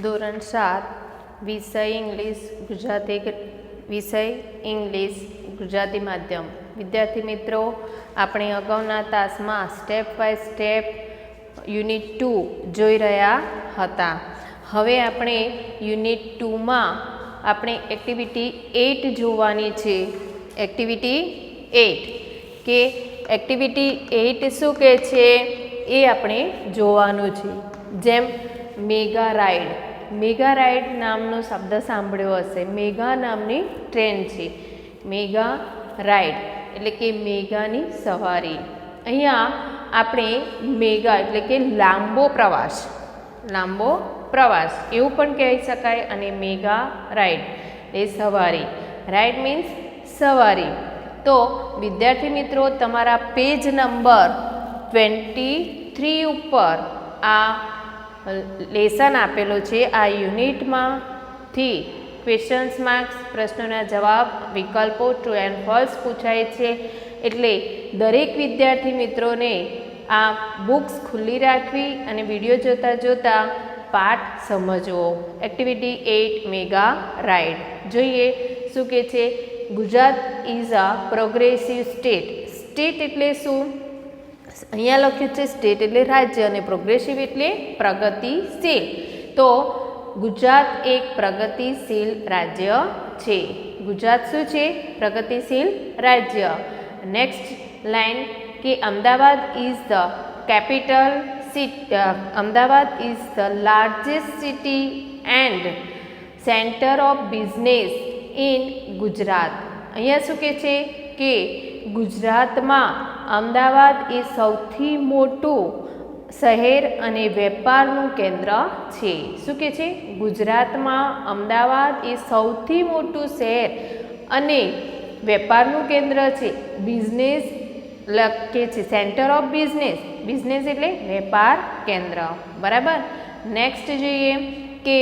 ધોરણ 7 વિષય ઇંગ્લિશ ગુજરાતી વિષય ઇંગ્લિશ ગુજરાતી માધ્યમ વિદ્યાર્થી મિત્રો, આપણે અગાઉના તાસમાં સ્ટેપ બાય સ્ટેપ યુનિટ 2 જોઈ રહ્યા હતા. હવે આપણે યુનિટ 2માં આપણે એક્ટિવિટી 8 જોવાની છે. એક્ટિવિટી 8 કે એક્ટિવિટી 8 શું કહે છે એ આપણે જોવાનું છે. જેમ મેગા રાઇડ, મેગા રાઇડ નામનો શબ્દ સાંભળ્યો હશે. મેગા નામની ટ્રેન છે. મેગા રાઇડ એટલે કે મેગાની સવારી. અહીંયા આપણે મેગા એટલે કે લાંબો પ્રવાસ, લાંબો પ્રવાસ એવું પણ કહી શકાય. અને મેગા રાઇડ એ સવારી, રાઇડ મીન્સ સવારી. તો વિદ્યાર્થી મિત્રો, તમારા પેજ નંબર 23 ઉપર આ લેસન આપેલો છે. આ યુનિટમાંથી ક્વેશ્ચન્સ માર્ક્સ, પ્રશ્નોના જવાબ, વિકલ્પો, ટ્રુ એન્ડ ફોલ્સ પૂછાય છે. એટલે દરેક વિદ્યાર્થી મિત્રોને આ બુક્સ ખુલ્લી રાખવી અને વિડીયો જોતાં જોતાં પાઠ સમજવો. એક્ટિવિટી 8 મેગા રાઇડ જોઈએ. શું કહે છે? Gujarat is a progressive state. State એટલે શું? અહીંયા લખ્યું છે સ્ટેટ એટલે રાજ્ય અને પ્રોગ્રેસિવ એટલે પ્રગતિશીલ. તો ગુજરાત એક પ્રગતિશીલ રાજ્ય છે. ગુજરાત શું છે? પ્રગતિશીલ રાજ્ય. નેક્સ્ટ લાઇન કે Ahmedabad is the capital city, Ahmedabad is the largest city and centre of business in Gujarat. અહીંયા શું કહે છે કે ગુજરાતમાં અમદાવાદ એ સૌથી મોટું શહેર અને વેપારનું કેન્દ્ર છે. શું કહે છે? ગુજરાતમાં અમદાવાદ એ સૌથી મોટું શહેર અને વેપારનું કેન્દ્ર છે. બિઝનેસ લખે છે સેન્ટર ઓફ બિઝનેસ, બિઝનેસ એટલે વેપાર કેન્દ્ર. બરાબર. નેક્સ્ટ જોઈએ કે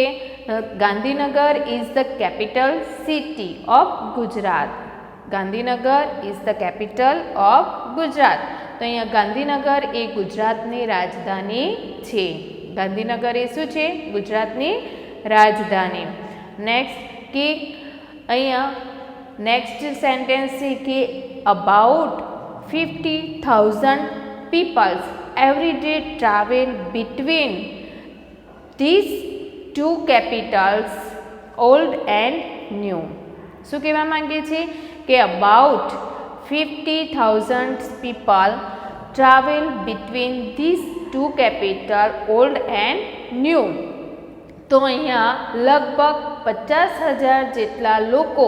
Gandhinagar is the capital city of Gujarat. Gandhinagar is the capital of Gujarat. તો અહીંયા ગાંધીનગર એ ગુજરાતની રાજધાની છે. ગાંધીનગર એ શું છે? ગુજરાતની રાજધાની. નેક્સ્ટ કે અહીંયા નેક્સ્ટ સેન્ટેન્સ છે કે about 50,000 peoples every day travel between this two capitals old and new. શું કહેવા માંગે છે કે about 50,000 people travel between these two capital old and new. તો અહીંયા લગભગ 50,000 જેટલા લોકો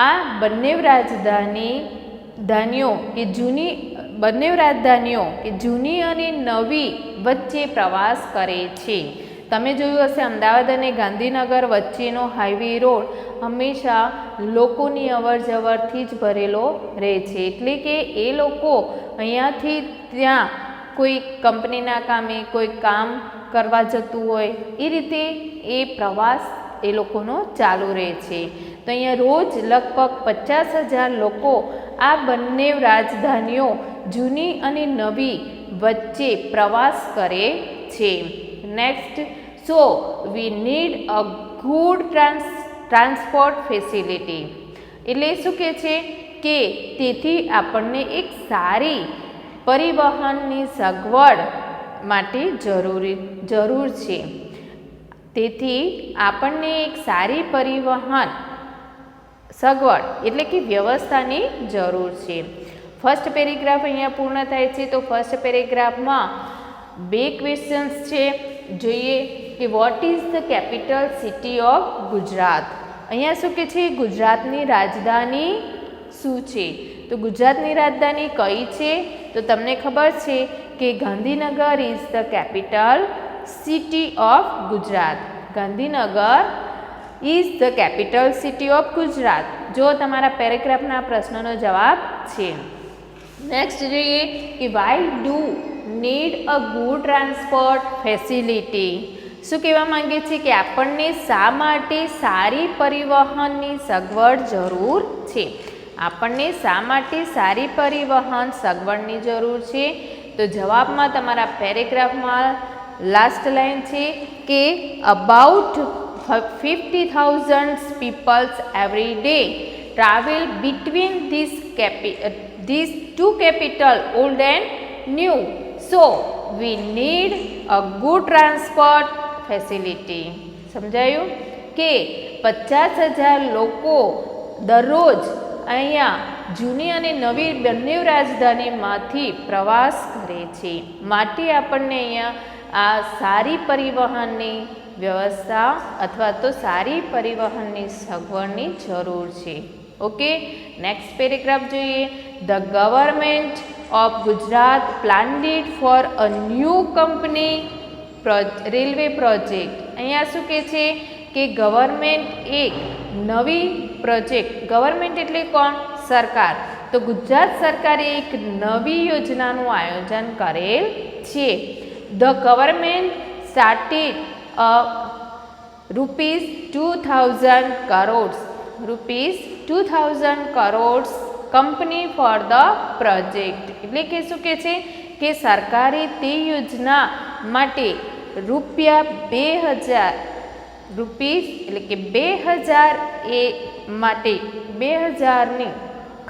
આ બંને રાજધાનીઓ કે જૂની, બંને રાજધાનીઓ કે જૂની અને નવી વચ્ચે પ્રવાસ કરે છે. તમે જોયું હશે અમદાવાદ અને ગાંધીનગર વચ્ચેનો હાઈવે રોડ હંમેશા લોકોની અવરજવરથી જ ભરેલો રહે છે. એટલે કે એ લોકો અહીંયાથી ત્યાં કોઈ કંપનીના કામે, કોઈ કામ કરવા જતું હોય એ રીતે એ પ્રવાસ એ લોકોનો ચાલુ રહે છે. તો અહીંયા રોજ લગભગ 50,000 લોકો આ બંને રાજધાનીઓ જૂની અને નવી વચ્ચે પ્રવાસ કરે છે. Next, so we need a good transport facility. એટલે શું કહે છે કે તેથી આપણને એક સારી પરિવહનની સગવડ માટે જરૂર છે. તેથી આપણને એક સારી પરિવહન સગવડ એટલે કે વ્યવસ્થાની જરૂર છે. ફર્સ્ટ પેરેગ્રાફ અહીંયા પૂર્ણ થાય છે. તો ફર્સ્ટ પેરેગ્રાફમાં 2 ક્વેશ્ચન્સ છે. જોઈએ કે what is the capital city of Gujarat. અહીંયા શું કે છે? ગુજરાતની રાજધાની શું છે? તો ગુજરાતની રાજધાની કઈ છે? તો તમને ખબર છે કે Gandhinagar is the capital city of Gujarat. Gandhinagar is the capital city of Gujarat. જો તમારા પેરેગ્રાફના પ્રશ્નનો જવાબ છે. નેક્સ્ટ જોઈએ કે why do need a good transport facility. શું કહેવા માંગે છે કે આપણને શા માટે સારી પરિવહનની સગવડ જરૂર છે? આપણને શા માટે સારી પરિવહન સગવડની જરૂર છે? તો જવાબમાં તમારા પેરેગ્રાફમાં લાસ્ટ લાઇન છે કે about 50,000 peoples every day travel between these two capital old and new, so we need a good transport facility. સમજાયું કે 50,000 લોકો દરરોજ અહીંયા જૂની અને નવી બંને રાજધાનીમાંથી પ્રવાસ કરે છે, માટે આપણને અહીંયા આ સારી પરિવહનની વ્યવસ્થા અથવા તો સારી પરિવહનની સગવડની જરૂર છે. ઓકે, નેક્સ્ટ પેરેગ્રાફ જોઈએ. The government of Gujarat planned for a new company railway project. અહીંયા શું કહે છે કે ગવર્મેન્ટ એક નવી પ્રોજેક્ટ, ગવર્મેન્ટ એટલે કોણ? સરકાર. તો ગુજરાત સરકારે એક નવી યોજનાનું આયોજન કરેલ છે. The government started ₹2,000 crores ₹2,000 crores company for the project. એટલે કે શું કહે છે કે સરકારે તે યોજના માટે ₹2,000 એટલે કે 2,000 એ માટે 2,000ની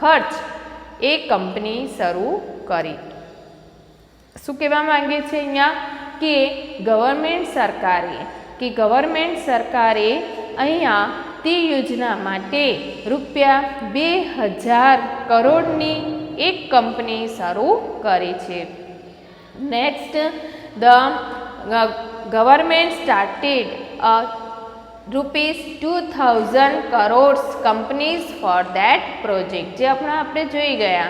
ખર્ચ એ કંપની શરૂ કરી. શું કહેવા માંગે છે અહીંયા કે ગવર્મેન્ટ સરકારે અહીંયા તે યોજના માટે ₹2,000 કરોડની એક કંપની શરૂ કરી છે. Next, the government started ₹2,000 crores companies for that project. જે આપણે જોઈ ગયા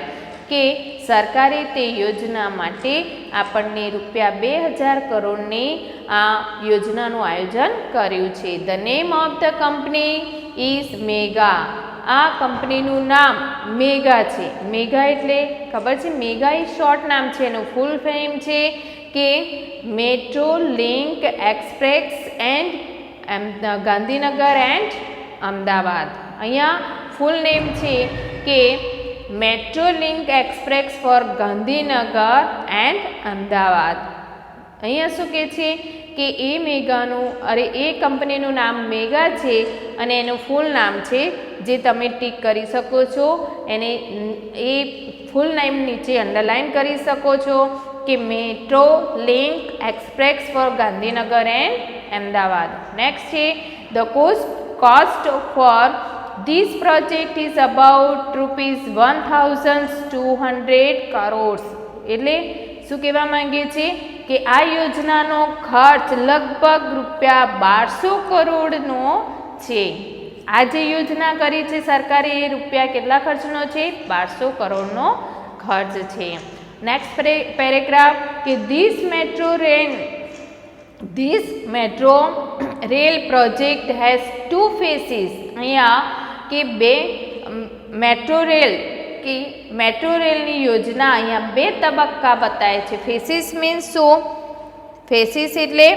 કે સરકારે તે યોજના માટે આપણને ₹2,000 કરોડની આ યોજનાનું આયોજન કર્યું છે. The name of the company is mega. આ કંપનીનું નામ મેગા છે. મેગા એટલે ખબર છે? મેગા એ શોર્ટ નામ છે, એનું ફૂલ ફોર્મ છે કે metro link express and Gandhinagar and Ahmedabad. અહીંયા ફૂલ નેમ છે કે metro link express for Gandhinagar and Ahmedabad. અહીંયા શું કહે છે કે એ કંપનીનું નામ મેગા છે અને એનું ફૂલ નામ છે, જે તમે ટીક કરી શકો છો. એને એ ફૂલ નેમ નીચે અંડરલાઇન કરી શકો છો કે metro link express for Gandhinagar and Ahmedabad. Next છે the cost for this project is about ₹1,200 crores. એટલે શું કહેવા માંગે છે કે આ યોજનાનો ખર્ચ લગભગ ₹1,200 કરોડનો છે. આ જે યોજના કરી છે સરકારે એ કેટલા ખર્ચનો છે? 1,200 કરોડનો ખર્ચ છે. નેક્સ્ટ પેરેગ્રાફ કે this metro rail project has 2 phases. અહીંયા કે મેટ્રો રેલની યોજના અહીંયા 2 તબક્કા બતાવે છે. ફેસીસ મીન્સ શું? ફેસીસ એટલે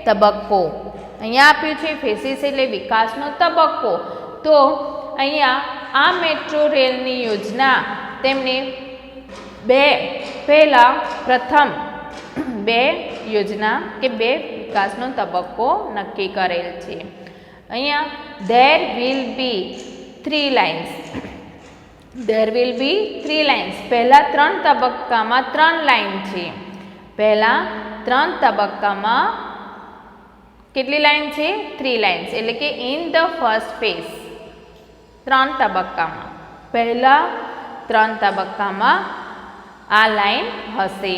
તબક્કો. અહીંયા આપ્યું છે ફેસીસ એટલે વિકાસનો તબક્કો. તો અહીંયા આ મેટ્રો રેલની યોજના તેમને પ્રથમ 2 યોજના કે 2 વિકાસનો તબક્કો નક્કી કરેલ છે. અહીંયા there will be 3 lines. પહેલા 3 તબક્કામાં 3 લાઇન છે. પહેલા 3 તબક્કામાં કેટલી લાઇન છે? 3 લાઇન્સ. એટલે કે ઇન ધ ફર્સ્ટ ફેઝ 3 તબક્કામાં, પહેલા 3 તબક્કામાં આ લાઇન હશે.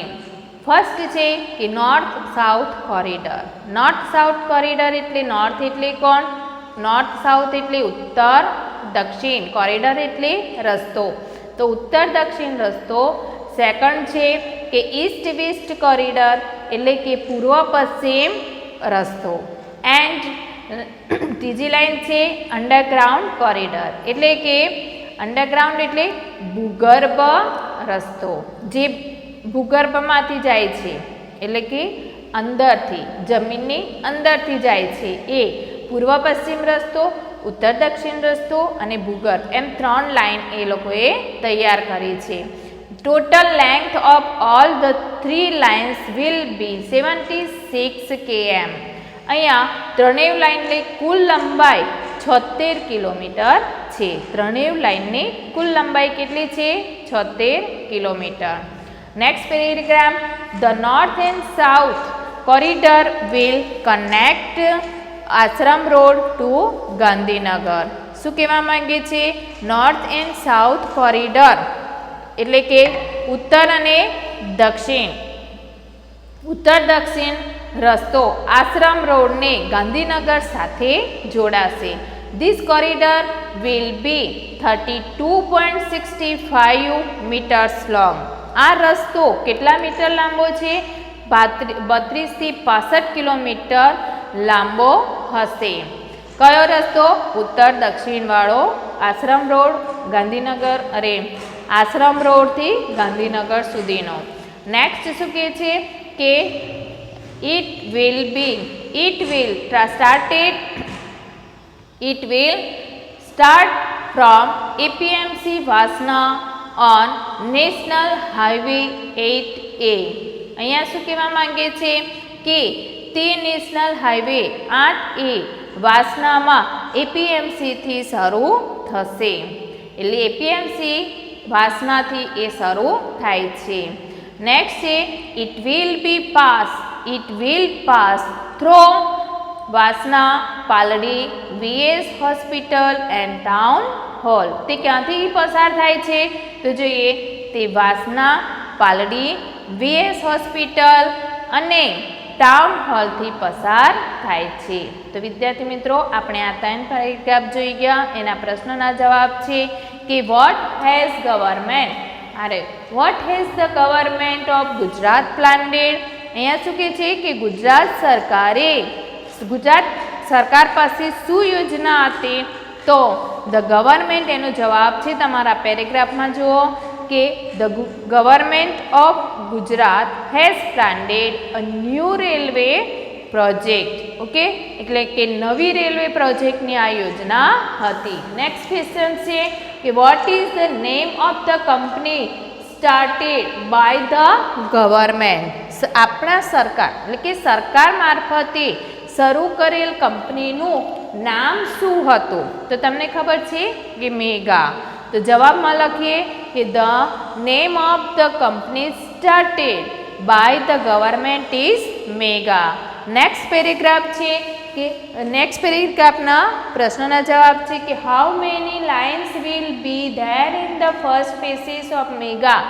ફર્સ્ટ છે કે north south corridor. North south corridor એટલે નોર્થ એટલે કોણ? નોર્થ સાઉથ એટલે ઉત્તર દક્ષિણ, કોરિડોર એટલે રસ્તો. તો ઉત્તર દક્ષિણ રસ્તો. સેકન્ડ છે કે ઈસ્ટ વેસ્ટ કોરિડોર એટલે કે પૂર્વ પશ્ચિમ રસ્તો. એન્ડ ત્રીજી લાઈન છે અંડરગ્રાઉન્ડ કોરિડોર એટલે કે અંડરગ્રાઉન્ડ એટલે ભૂગર્ભ રસ્તો, જે ભૂગર્ભમાંથી જાય છે એટલે કે અંદરથી, જમીનની અંદરથી જાય છે. એ પૂર્વ પશ્ચિમ રસ્તો, ઉત્તર દક્ષિણ રસ્તો અને ભૂગર્ભ, એમ 3 લાઈન એ લોકોએ તૈયાર કરી છે. total length of all the three lines will be 76 km. અહીંયા ત્રણેય લાઇનની કુલ લંબાઈ 76 કિલોમીટર છે. ત્રણેય લાઇનની કુલ લંબાઈ કેટલી છે? 76 kilometre. Next paragraph, the north and south corridor will connect Ashram road to Gandhinagar. શું કહેવા માંગે છે? નોર્થ એન્ડ સાઉથ કોરિડોર એટલે કે ઉત્તર અને દક્ષિણ, ઉત્તર દક્ષિણ રસ્તો આશ્રમ રોડને ગાંધીનગર સાથે જોડાશે. This corridor will be 32.65 meters long. આ રસ્તો કેટલા મીટર લાંબો છે? 32 થી 65 કિલોમીટર લાંબો હશે. કયો રસ્તો? ઉત્તર દક્ષિણ વાળો આશ્રમ રોડ ગાંધીનગર આશ્રમ રોડથી ગાંધીનગર સુધીનો. નેક્સ્ટ શું કહે છે કે it will start from APMC Vasna on National Highway 8A. અહીંયા શું કહેવા માંગે છે કે તે નેશનલ હાઈવે 8A વાસનામાં APMC થી શરૂ થશે. એટલે APMC વાસનાથી એ શરૂ થાય છે. નેક્સ્ટ છે it will pass through Vasna, Paldi, VS hospital and town hall. તે ક્યાંથી પસાર થાય છે? તો જોઈએ તે વાસના, પાલડી, VS હોસ્પિટલ અને ટાઉન હોલથી પસાર થાય છે. તો વિદ્યાર્થી મિત્રો, આપણે આ 3 પેરેગ્રાફ જોઈ ગયા. એના પ્રશ્નોના જવાબ છે કે what has the government of Gujarat planned. અહીંયા શું કહે છે કે ગુજરાત સરકાર પાસે શું યોજના હતી? તો ધ ગવર્મેન્ટ એનો જવાબ છે તમારા પેરેગ્રાફમાં જુઓ કે the government of Gujarat has planned a new railway project. Okay, એટલે કે નવી રેલવે પ્રોજેક્ટની આ યોજના હતી. નેક્સ્ટ ક્વેશ્ચન છે કે what is the name of the company started by the government. આપણા સરકાર એટલે કે સરકાર મારફતે શરૂ કરેલ કંપનીનું નામ શું હતું? તો તમને ખબર છે કે મેગા. તો જવાબમાં લખીએ કે the name of the company started by the government is MEGA. Next paragraph છે કે નેક્સ્ટ પેરેગ્રાફના પ્રશ્નના જવાબ છે કે how many lines will be there in the first phases of MEGA,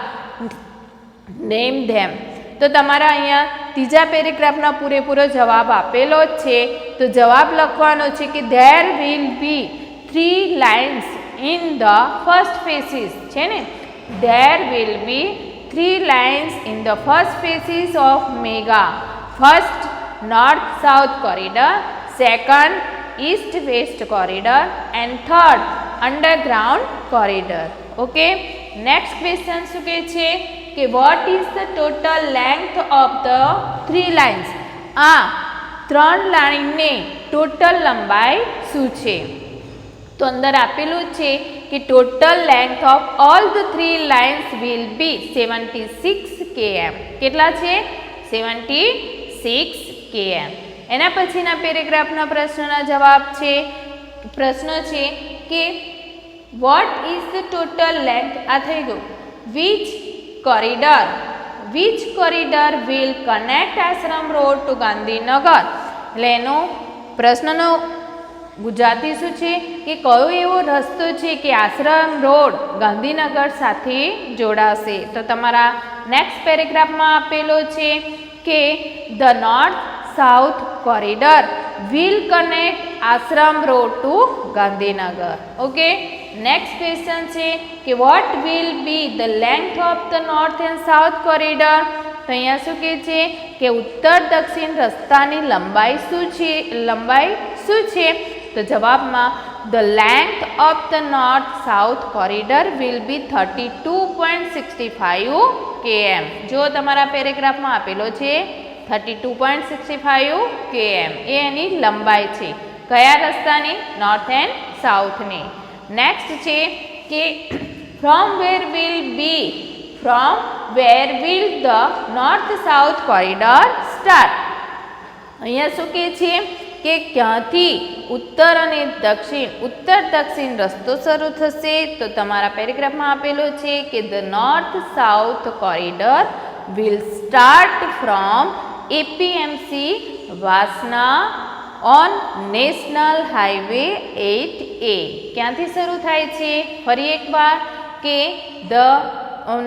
name them. તો તમારા અહીંયા ત્રીજા પેરેગ્રાફનો પૂરેપૂરો જવાબ આપેલો જ છે. તો જવાબ લખવાનો છે કે there will be 3 lines in the first faces છે ને. There will be 3 lines in the first phases of mega. First north south corridor, second East west corridor and third underground corridor. Okay, next question શું કહે છે કે what is the total length of the 3 lines. આ 3 લાઇનની total લંબાઈ શું છે? તો અંદર આપેલું છે કે total length of all the 3 lines will B 76 km. કેટલા છે? 76 km. એના પછીના પેરેગ્રાફના પ્રશ્નના જવાબ છે. પ્રશ્ન છે કે what is the total length. આ થઈ ગયું. Which corridor will connect Ashram road to Gandhinagar. એટલે એનો પ્રશ્નનો ગુજરાતી શું છે કે કયો એવો રસ્તો છે કે આશ્રમ રોડ ગાંધીનગર સાથે જોડાશે? તો તમારા નેક્સ્ટ પેરેગ્રાફમાં આપેલો છે કે the north south corridor will connect Ashram road to Gandhinagar. Okay, next question છે કે what will be the length of the north and south corridor. તો અહીંયા શું કહે છે કે ઉત્તર દક્ષિણ રસ્તાની લંબાઈ શું છે? તો જવાબમાં the length of the north south corridor will be 32.65 km. જો તમારા પેરેગ્રાફમાં આપેલો છે 32.65 km એ એની લંબાઈ છે. કયા રસ્તાની? નોર્થ એન્ડ સાઉથની. નેક્સ્ટ છે કે from where will be from where will the north-south corridor start? અહીંયા શું કહે છે કે ક્યાંથી ઉત્તર દક્ષિણ રસ્તો શરૂ થશે? તો તમારા પેરેગ્રાફમાં આપેલો છે કે the north south corridor will start from APMC વાસના ઓન નેશનલ હાઈવે 8A. ક્યાંથી શરૂ થાય છે? ફરી એકવાર કે the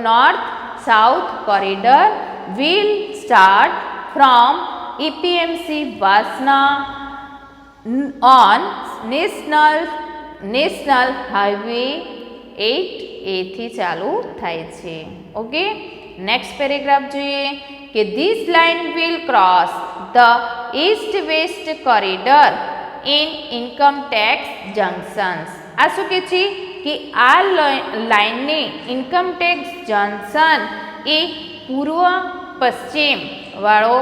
north south corridor will start from APMC વાસના ઓન નેશનલ હાઈવે 8A થી ચાલુ થાય છે. ઓકે, નેક્સ્ટ પેરેગ્રાફ જોઈએ કે this line will cross the east west corridor in income tax junctions. આ શું કહે છે કે આ લાઇનને ઇન્કમ ટેક્સ જંકશન એ પૂર્વ પશ્ચિમ વાળો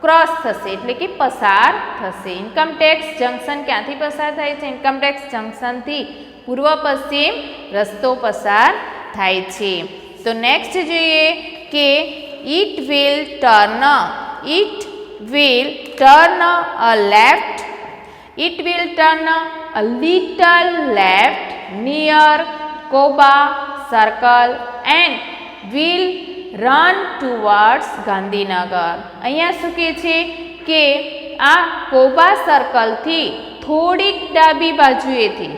ક્રોસ થશે એટલે કે પસાર થશે. ઇન્કમ ટેક્સ જંકશન ક્યાંથી પસાર થાય છે? ઇન્કમ ટેક્સ જંકશનથી પૂર્વ પશ્ચિમ રસ્તો પસાર થાય છે. તો નેક્સ્ટ જોઈએ કે it will turn a little left near Koba circle and will run towards Gandhinagar. અહીંયા શું કહે છે કે આ કોબા સર્કલથી થોડીક ડાબી બાજુએથી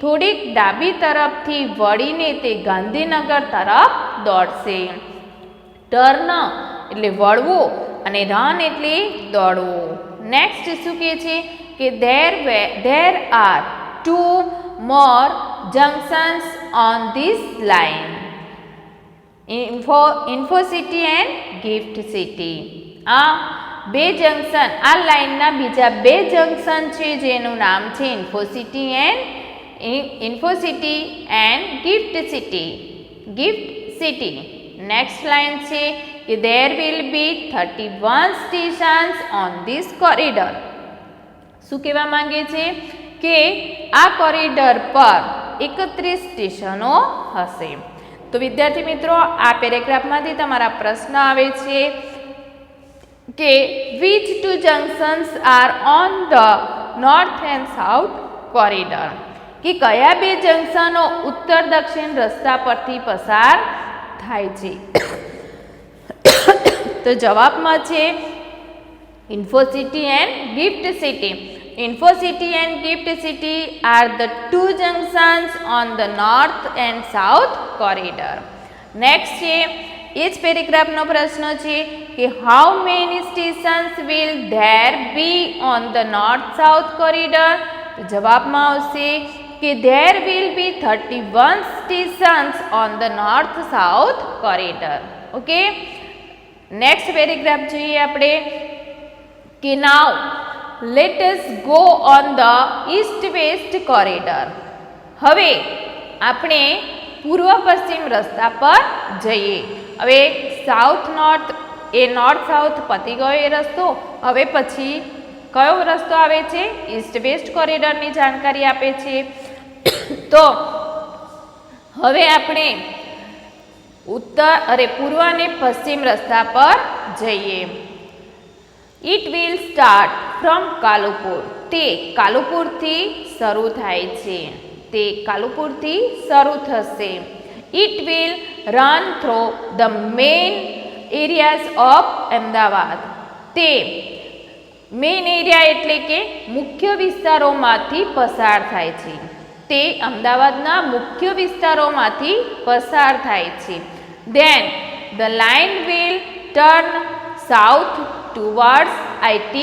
થોડીક ડાબી તરફથી વળીને તે ગાંધીનગર તરફ દોડશે. ટર્ન એટલે વળવું અને રન એટલે દોડવું. નેક્સ્ટ શું કહે છે કે there are 2 more junctions on this line, Infocity and gift city. આ બે જંકશન, આ લાઇનના બીજા 2 જંકશન છે જેનું નામ છે Infocity and gift city. Next line છે કે there will be 31 stations on this corridor. શું કહેવા માંગે છે કે આ કોરિડોર પર 31 સ્ટેશનો હશે. તો વિદ્યાર્થી મિત્રો, આ પેરેગ્રાફમાંથી તમારા પ્રશ્ન આવે છે કે which 2 junctions are on the north and south corridor? કે કયા 2 જંકશનો ઉત્તર દક્ષિણ રસ્તા પરથી પસાર થાય છે? તો જવાબમાં છે Infocity and gift city. Infocity and Gift City are the 2 junctions on the north and south corridor. Next છે એ જ પેરેગ્રાફનો પ્રશ્ન છે કે how many stations will there be on the north south corridor? તો જવાબમાં આવશે કે there will be 31 stations on the north south corridor. Okay, next paragraph જોઈએ આપણે કે now let us go on the east west corridor. હવે આપણે પૂર્વ પશ્ચિમ રસ્તા પર જઈએ. હવે નોર્થ સાઉથ પતી ગયો એ રસ્તો. હવે પછી કયો રસ્તો આવે છે? ઈસ્ટ વેસ્ટ કોરિડોરની જાણકારી આપે છે. તો હવે આપણે પૂર્વ અને પશ્ચિમ રસ્તા પર જઈએ. It will start from Kalupur. તે કાલુપુરથી શરૂ થાય છે. It will run through the main areas of Ahmedabad. તે મેઇન એરિયા એટલે કે મુખ્ય વિસ્તારોમાંથી પસાર થાય છે. તે અમદાવાદના મુખ્ય વિસ્તારોમાંથી પસાર થાય છે. Then the line will turn south towards IT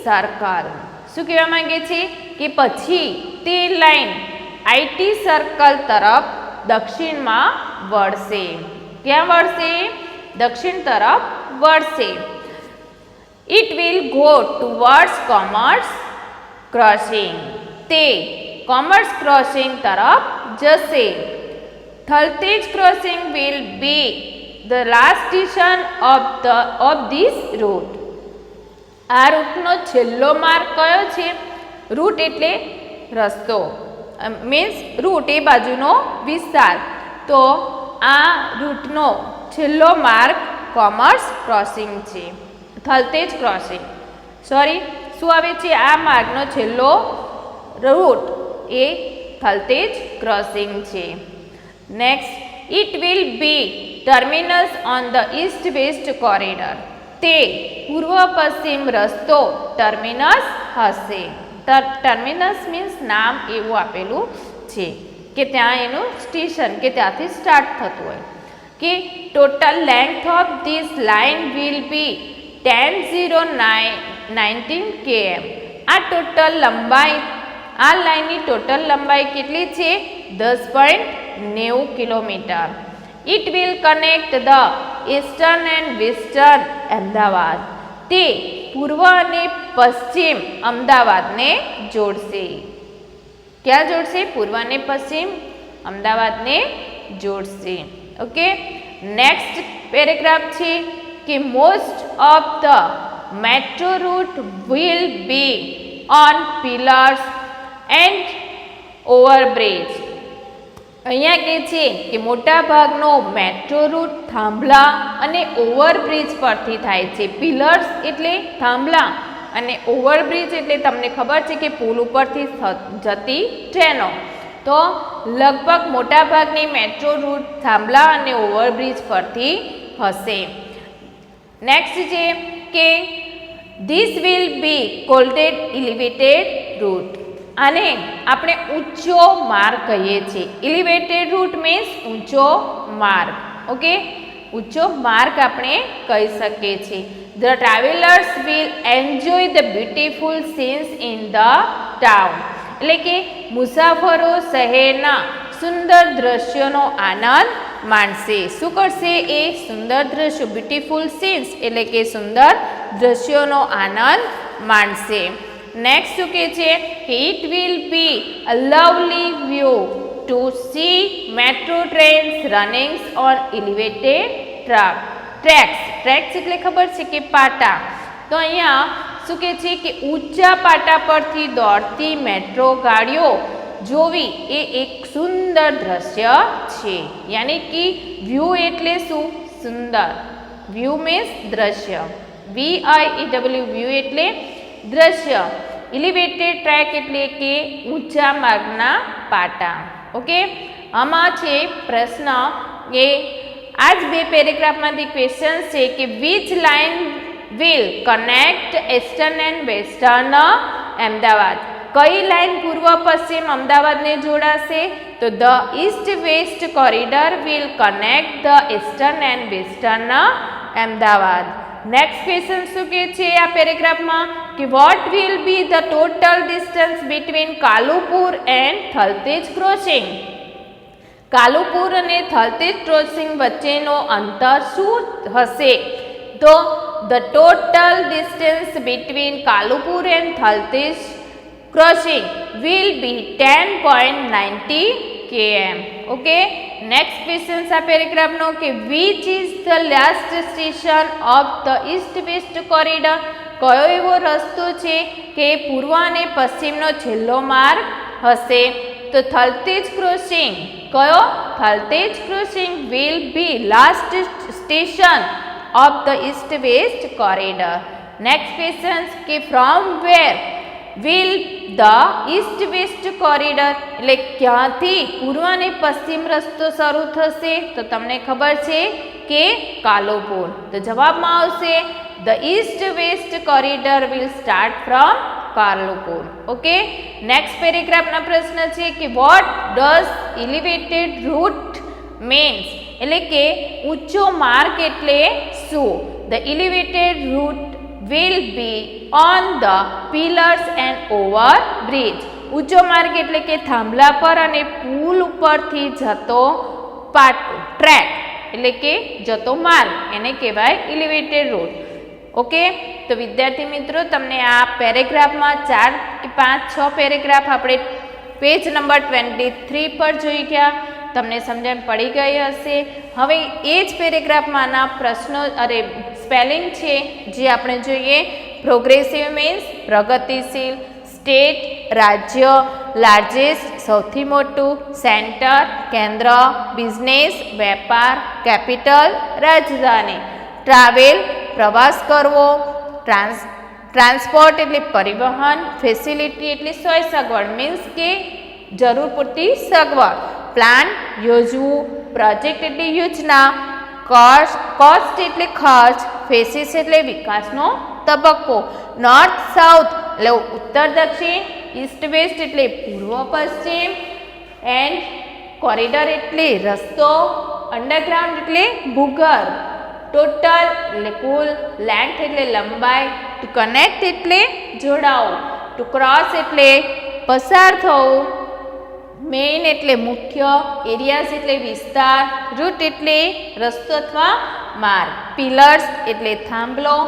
circle. શું કહેવા માંગે છે કે પછી તે લાઈન IT સર્કલ તરફ દક્ષિણમાં વળશે. ક્યાં વળશે? દક્ષિણ તરફ વળશે. It will go towards commerce crossing. તે commerce crossing તરફ જશે. Thaltej crossing will be the last station of this route. આ રૂટનો છેલ્લો માર્ગ કયો છે? રૂટ એટલે રસ્તો, મીન્સ રૂટ એ બાજુનો વિસ્તાર. તો આ રૂટનો છેલ્લો માર્ગ કોમર્સ ક્રોસિંગ છે, થલતેજ ક્રોસિંગ, સોરી શું આવે છે, આ માર્ગનો છેલ્લો રૂટ એ થલતેજ ક્રોસિંગ છે. Next, it will be terminus on the east west corridor. તે પૂર્વ પશ્ચિમ રસ્તો ટર્મિનસ હશે. ટર્મિનસ મીન્સ નામ એવું આપેલું છે કે ત્યાં એનું સ્ટેશન કે ત્યાંથી સ્ટાર્ટ થતું હોય. કે total length of this line will be 10,019 km. આ ટોટલ લંબાઈ, આ લાઇનની ટોટલ લંબાઈ કેટલી છે? 10.90 kilometre. It will connect the eastern and western Ahmedabad. તે પૂર્વ અને પશ્ચિમ અમદાવાદને જોડશે. ક્યાં જોડશે? પૂર્વ અને પશ્ચિમ અમદાવાદને જોડશે. ઓકે, નેક્સ્ટ પેરેગ્રાફ છે કે most of the metro route will be on pillars and overbridge. અહીંયા કહે છે કે મોટા ભાગનો મેટ્રો રૂટ થાંભલા અને ઓવરબ્રિજ પરથી થાય છે. પિલર્સ એટલે થાંભલા અને ઓવરબ્રિજ એટલે તમને ખબર છે કે પુલ ઉપરથી જતી ટ્રેનો. તો લગભગ મોટાભાગની મેટ્રો રૂટ થાંભલા અને ઓવરબ્રિજ પરથી હશે. નેક્સ્ટ છે કે this will be called elevated route. આને આપણે ઊંચો માર્ગ કહીએ છીએ. એલિવેટેડ રૂટ મીન્સ ઊંચો માર્ગ. ઓકે, ઊંચો માર્ગ આપણે કહી શકીએ છીએ. The travellers will enjoy the beautiful scenes in the town. એટલે કે મુસાફરો શહેરના સુંદર દ્રશ્યોનો આનંદ માણશે. શું કરશે? એ સુંદર દ્રશ્યો, બ્યુટીફુલ સીન્સ એટલે કે સુંદર દ્રશ્યોનો આનંદ માણશે. નેક્સ્ટ શું કહે છે કે it will be a lovely view to C metro trains running on elevated tracks. Tracks એટલે ખબર છે કે પાટા. તો અહીંયા શું કહે છે કે ઊંચા પાટા પરથી દોડતી મેટ્રો ગાડીઓ જોવી એ એક સુંદર દ્રશ્ય છે. યાની કે વ્યૂ એટલે શું? સુંદર. વ્યૂ મીન્સ દ્રશ્ય. VIEW વ્યૂ એટલે દ્રશ્ય. એલિવેટેડ ટ્રેક એટલે કે ઊંચા માર્ગના પાટા. ઓકે, આમાં છે પ્રશ્ન કે આ જ બે પેરેગ્રાફમાંથી ક્વેશ્ચન છે કે which line will connect eastern and western Ahmedabad. કઈ લાઇન પૂર્વ પશ્ચિમ અમદાવાદને જોડાશે? તો the east west corridor will connect the eastern and western Ahmedabad. Next question શું કહે છે આ પેરેગ્રાફમાં કે what will be the total distance between Kalupur and Thaltej crossing. Kalupur અને થલતેજ ક્રોસિંગ વચ્ચેનો અંતર શું હશે? તો the total distance between Kalupur and Thaltej crossing will B 10.90 km. Okay, next question આ પેરેગ્રાફનો કે which is the last station of the east west corridor. કયો એવો રસ્તો છે કે પૂર્વ અને પશ્ચિમનો છેલ્લો માર્ગ હશે? તો થલતેજ ક્રોસિંગ. કયો? Thaltej crossing will be last station of the east west corridor. Next question કે from where will the east west corridor. એટલે ક્યાંથી પૂર્વ અને પશ્ચિમ રસ્તો શરૂ થશે? તો તમને ખબર છે કે કાલુપુર. તો જવાબમાં આવશે the east west corridor will start from Kalupur. Okay, next પેરેગ્રાફના પ્રશ્ન છે કે what does elevated route means. એટલે કે ઊંચો માર્ગ એટલે શું? The elevated route will be on the pillars and over bridge. ઊંચો માર્ગ એટલે કે થાંભલા પર અને પુલ ઉપરથી જતો ટ્રેક એટલે કે જતો માર્ગ, એને કહેવાય એલિવેટેડ રૂટ. ઓકે, તો વિદ્યાર્થી મિત્રો તમને આ પેરેગ્રાફમાં 4 કે 5 6 પેરેગ્રાફ આપણે પેજ નંબર 23 પર જોઈ ગયા. તમને સમજણ પડી ગઈ હશે. હવે એ જ પેરેગ્રાફમાંના પ્રશ્નો સ્પેલિંગ છે જે આપણે જોઈએ. પ્રોગ્રેસિવ મીન્સ પ્રગતિશીલ, સ્ટેટ રાજ્ય, લાર્જેસ્ટ સૌથી મોટું, સેન્ટર કેન્દ્ર, બિઝનેસ વેપાર, કેપિટલ રાજધાની, ટ્રાવેલ પ્રવાસ કરવો, ટ્રાન્સપોર્ટ એટલે પરિવહન, ફેસિલિટી એટલે સોય સગવડ મીન્સ કે જરૂર પૂરતી સગવડ, પ્લાન યોજવું, પ્રોજેક્ટ એટલે યોજના, કોસ્ટ એટલે ખર્ચ, ફેસિસ એટલે વિકાસનો તબક્કો, નોર્થ સાઉથ એટલે ઉત્તર દક્ષિણ, ઈસ્ટ વેસ્ટ એટલે પૂર્વ પશ્ચિમ, એન્ડ કોરિડોર એટલે રસ્તો, અંડરગ્રાઉન્ડ એટલે ભૂગર્ભ, ટોટલ એટલે કુલ, લેન્થ એટલે લંબાઈ, ટુ કનેક્ટ એટલે જોડાવું, ટુ ક્રોસ એટલે પસાર થવું, મેઇન એટલે મુખ્ય, એરિયાઝ એટલે વિસ્તાર, રૂટ એટલે રસ્તો અથવા માર્ગ, પિલર્સ એટલે થાંભલો,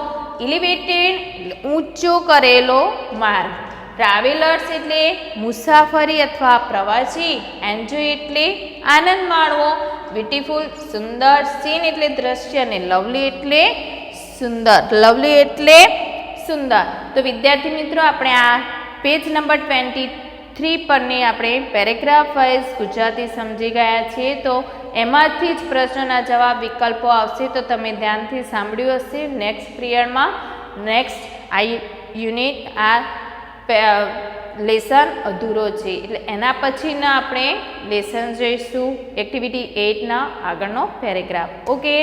એલિવેટેડ એટલે ઊંચો કરેલો માર્ગ, ટ્રાવેલર્સ એટલે મુસાફરી અથવા પ્રવાસી, એન્જોય એટલે આનંદ માણવો, બ્યુટીફુલ સુંદર, સીન એટલે દ્રશ્ય અને લવલી એટલે સુંદર, લવલી એટલે સુંદર. તો વિદ્યાર્થી મિત્રો આપણે આ પેજ નંબર 23 પરની આપણે પેરેગ્રાફ વાઇઝ ગુજરાતી સમજી ગયા છીએ. તો એમાંથી જ પ્રશ્નના જવાબ વિકલ્પો આવશે તો તમે ધ્યાનથી સાંભળ્યું હશે. નેક્સ્ટ પિરિયડમાં નેક્સ્ટ આ યુનિટ આ લેસન અધૂરો છે એટલે એના પછીના આપણે લેસન જોઈશું એક્ટિવિટી 8ના આગળનો પેરેગ્રાફ. ઓકે.